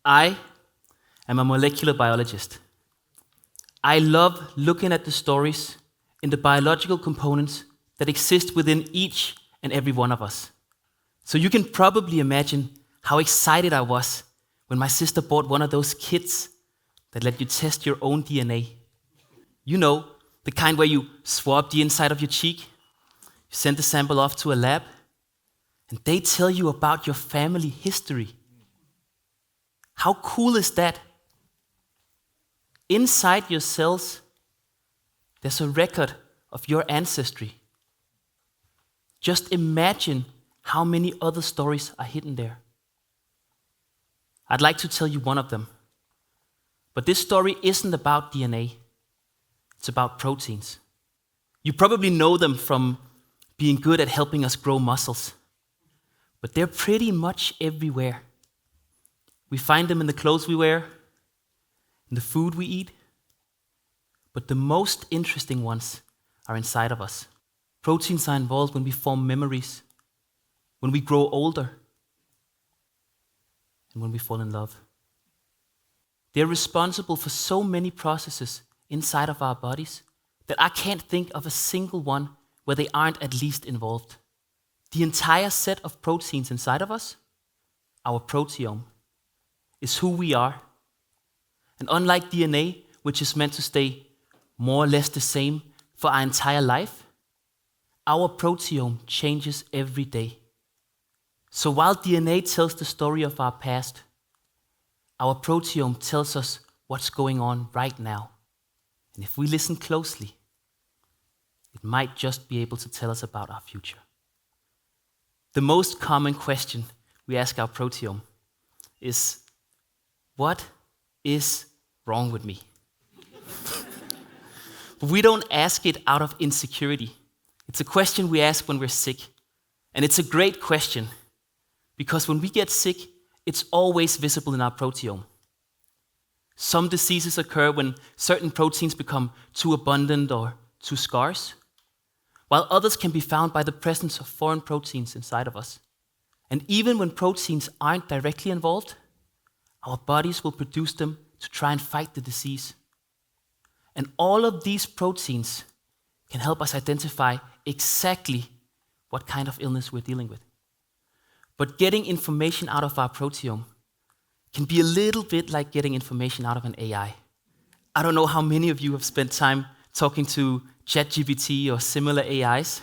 I am a molecular biologist. I love looking at the stories in the biological components that exist within each and every one of us. So you can probably imagine how excited I was when my sister bought one of those kits that let you test your own DNA. You know, the kind where you swab the inside of your cheek, you send the sample off to a lab, and they tell you about your family history. How cool is that? Inside your cells, there's a record of your ancestry. Just imagine how many other stories are hidden there. I'd like to tell you one of them. But this story isn't about DNA. It's about proteins. You probably know them from being good at helping us grow muscles. But they're pretty much everywhere. We find them in the clothes we wear, in the food we eat. But the most interesting ones are inside of us. Proteins are involved when we form memories, when we grow older, and when we fall in love. They're responsible for so many processes inside of our bodies that I can't think of a single one where they aren't at least involved. The entire set of proteins inside of us, our proteome, is who we are. And unlike DNA, which is meant to stay more or less the same for our entire life, our proteome changes every day. So while DNA tells the story of our past, our proteome tells us what's going on right now. And if we listen closely, it might just be able to tell us about our future. The most common question we ask our proteome is, what is wrong with me? But we don't ask it out of insecurity. It's a question we ask when we're sick. And it's a great question, because when we get sick, it's always visible in our proteome. Some diseases occur when certain proteins become too abundant or too scarce, while others can be found by the presence of foreign proteins inside of us. And even when proteins aren't directly involved, our bodies will produce them to try and fight the disease. And all of these proteins can help us identify exactly what kind of illness we're dealing with. But getting information out of our proteome can be a little bit like getting information out of an AI. I don't know how many of you have spent time talking to ChatGPT or similar AIs,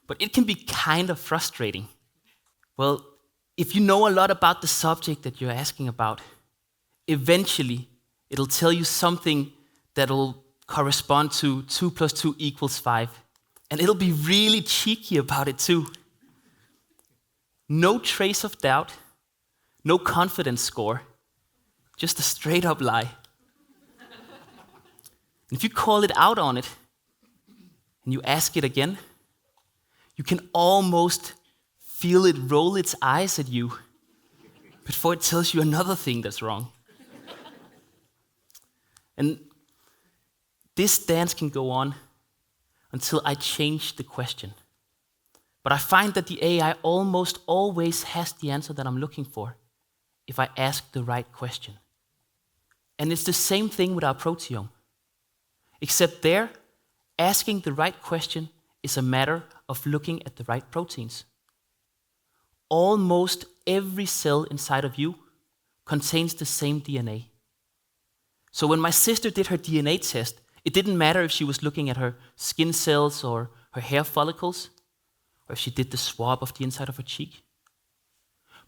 but it can be kind of frustrating. Well, if you know a lot about the subject that you're asking about, eventually it'll tell you something that'll correspond to 2 + 2 = 5. And it'll be really cheeky about it too. No trace of doubt, no confidence score, just a straight up lie. And if you call it out on it, and you ask it again, you can almost feel it roll its eyes at you before it tells you another thing that's wrong. And this dance can go on until I change the question. But I find that the AI almost always has the answer that I'm looking for if I ask the right question. And it's the same thing with our proteome. Except there, asking the right question is a matter of looking at the right proteins. Almost every cell inside of you contains the same DNA. So when my sister did her DNA test, it didn't matter if she was looking at her skin cells or her hair follicles, or if she did the swab of the inside of her cheek.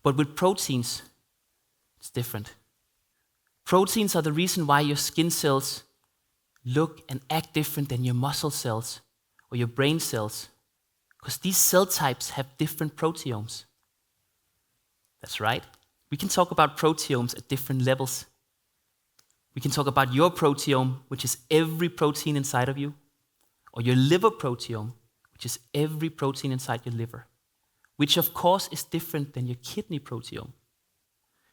But with proteins, it's different. Proteins are the reason why your skin cells look and act different than your muscle cells or your brain cells, because these cell types have different proteomes. That's right. We can talk about proteomes at different levels. We can talk about your proteome, which is every protein inside of you, or your liver proteome, which is every protein inside your liver, which of course is different than your kidney proteome.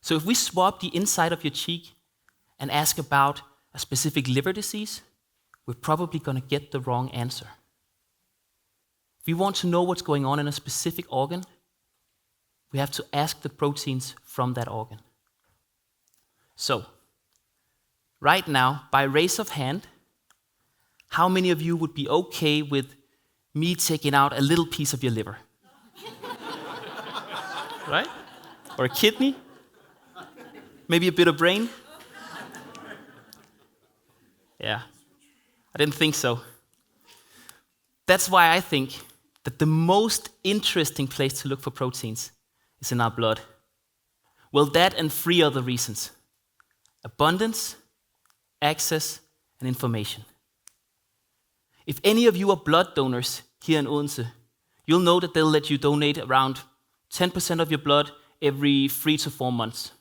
So if we swab the inside of your cheek and ask about a specific liver disease, we're probably going to get the wrong answer. If we want to know what's going on in a specific organ, we have to ask the proteins from that organ. So, right now, by raise of hand, how many of you would be okay with me taking out a little piece of your liver? Right? Or a kidney? Maybe a bit of brain? Yeah, I didn't think so. That's why I think that the most interesting place to look for proteins is in our blood. Well, that and 3 other reasons: abundance, access, and information. If any of you are blood donors here in Odense, you'll know that they'll let you donate around 10% of your blood every 3 to 4 months.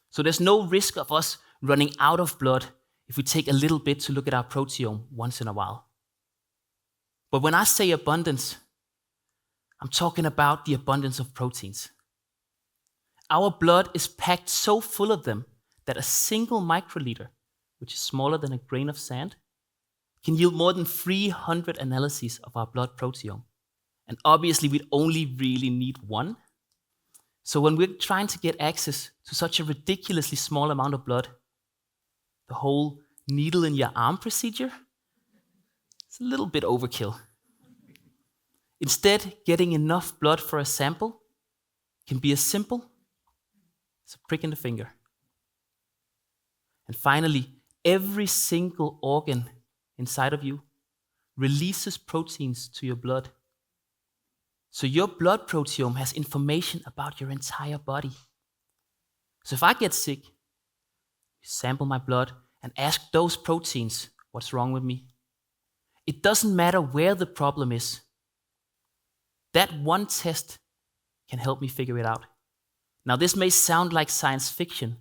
So there's no risk of us running out of blood if we take a little bit to look at our proteome once in a while. But when I say abundance, I'm talking about the abundance of proteins. Our blood is packed so full of them that a single microliter, which is smaller than a grain of sand, can yield more than 300 analyses of our blood proteome. And obviously, we'd only really need one. So when we're trying to get access to such a ridiculously small amount of blood, the whole needle in your arm procedure, it's a little bit overkill. Instead, getting enough blood for a sample can be as simple as a prick in the finger. And finally, every single organ inside of you releases proteins to your blood. So your blood proteome has information about your entire body. So if I get sick, you sample my blood and ask those proteins what's wrong with me. It doesn't matter where the problem is. That one test can help me figure it out. Now, this may sound like science fiction,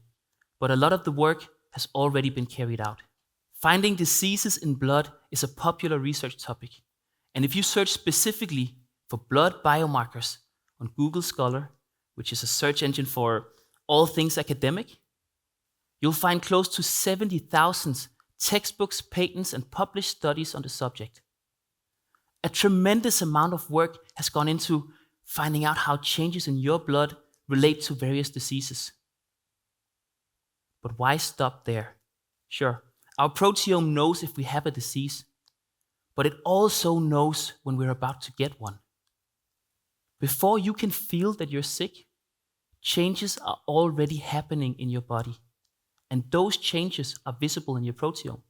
but a lot of the work has already been carried out. Finding diseases in blood is a popular research topic. And if you search specifically for blood biomarkers on Google Scholar, which is a search engine for all things academic, you'll find close to 70,000 textbooks, patents, and published studies on the subject. A tremendous amount of work has gone into finding out how changes in your blood relate to various diseases. But why stop there? Sure, our proteome knows if we have a disease, but it also knows when we're about to get one. Before you can feel that you're sick, changes are already happening in your body, and those changes are visible in your proteome.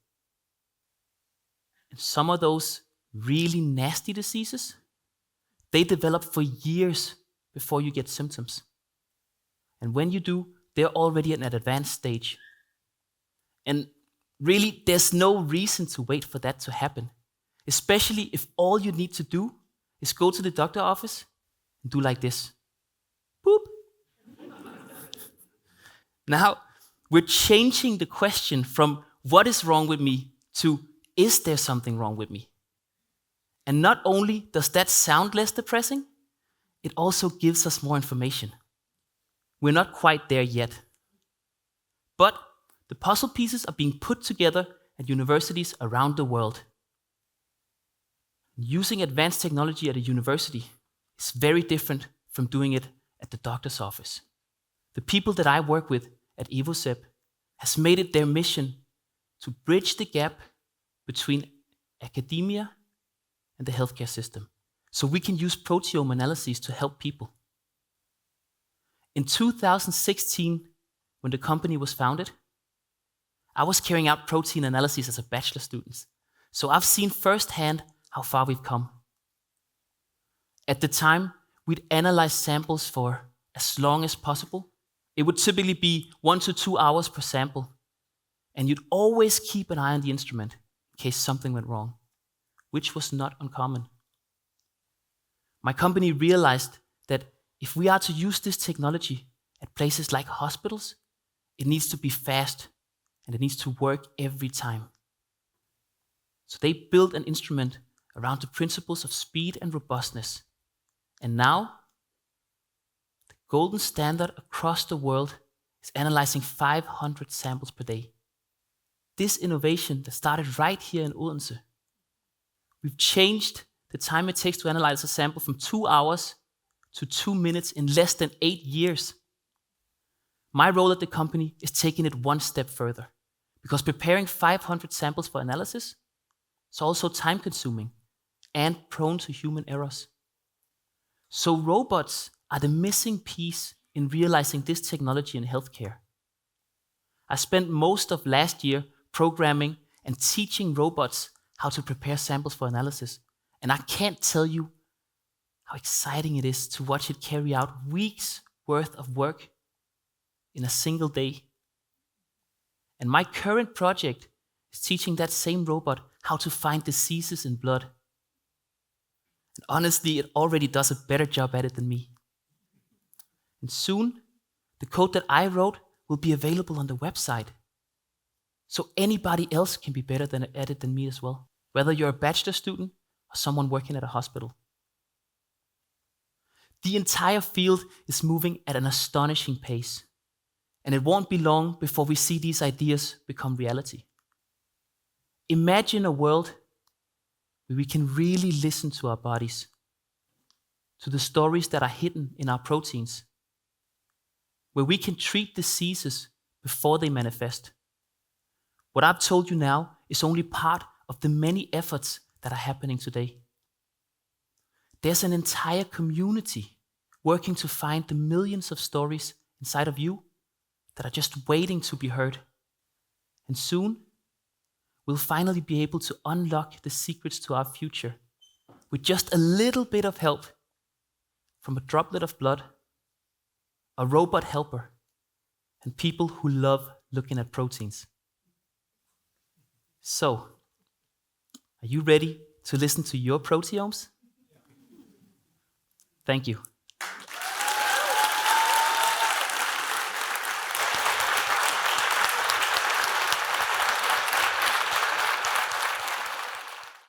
And some of those really nasty diseases, they develop for years before you get symptoms. And when you do, they're already at an advanced stage. And really, there's no reason to wait for that to happen, especially if all you need to do is go to the doctor's office and do like this. Boop. Now, we're changing the question from what is wrong with me to is there something wrong with me? And not only does that sound less depressing, it also gives us more information. We're not quite there yet. But the puzzle pieces are being put together at universities around the world. Using advanced technology at a university is very different from doing it at the doctor's office. The people that I work with at EvoSep has made it their mission to bridge the gap between academia and the healthcare system, so we can use proteome analyses to help people. In 2016, when the company was founded, I was carrying out protein analyses as a bachelor student, so I've seen firsthand how far we've come. At the time, we'd analyze samples for as long as possible. It would typically be 1 to 2 hours per sample, and you'd always keep an eye on the instrument in case something went wrong, which was not uncommon. My company realized that if we are to use this technology at places like hospitals, it needs to be fast and it needs to work every time. So they built an instrument around the principles of speed and robustness. And now, the golden standard across the world is analyzing 500 samples per day. This innovation that started right here in Odense, we've changed the time it takes to analyze a sample from 2 hours to 2 minutes in less than 8 years. My role at the company is taking it one step further, because preparing 500 samples for analysis is also time-consuming and prone to human errors. So robots are the missing piece in realizing this technology in healthcare. I spent most of last year programming and teaching robots how to prepare samples for analysis, and I can't tell you how exciting it is to watch it carry out weeks' worth of work in a single day. And my current project is teaching that same robot how to find diseases in blood. And honestly, it already does a better job at it than me. And soon, the code that I wrote will be available on the website. So anybody else can be better at it than me as well, whether you're a bachelor student or someone working at a hospital. The entire field is moving at an astonishing pace, and it won't be long before we see these ideas become reality. Imagine a world where we can really listen to our bodies, to the stories that are hidden in our proteins, where we can treat diseases before they manifest. What I've told you now is only part of the many efforts that are happening today. There's an entire community working to find the millions of stories inside of you that are just waiting to be heard. And soon, we'll finally be able to unlock the secrets to our future with just a little bit of help from a droplet of blood, a robot helper, and people who love looking at proteins. So, are you ready to listen to your proteomes? Thank you.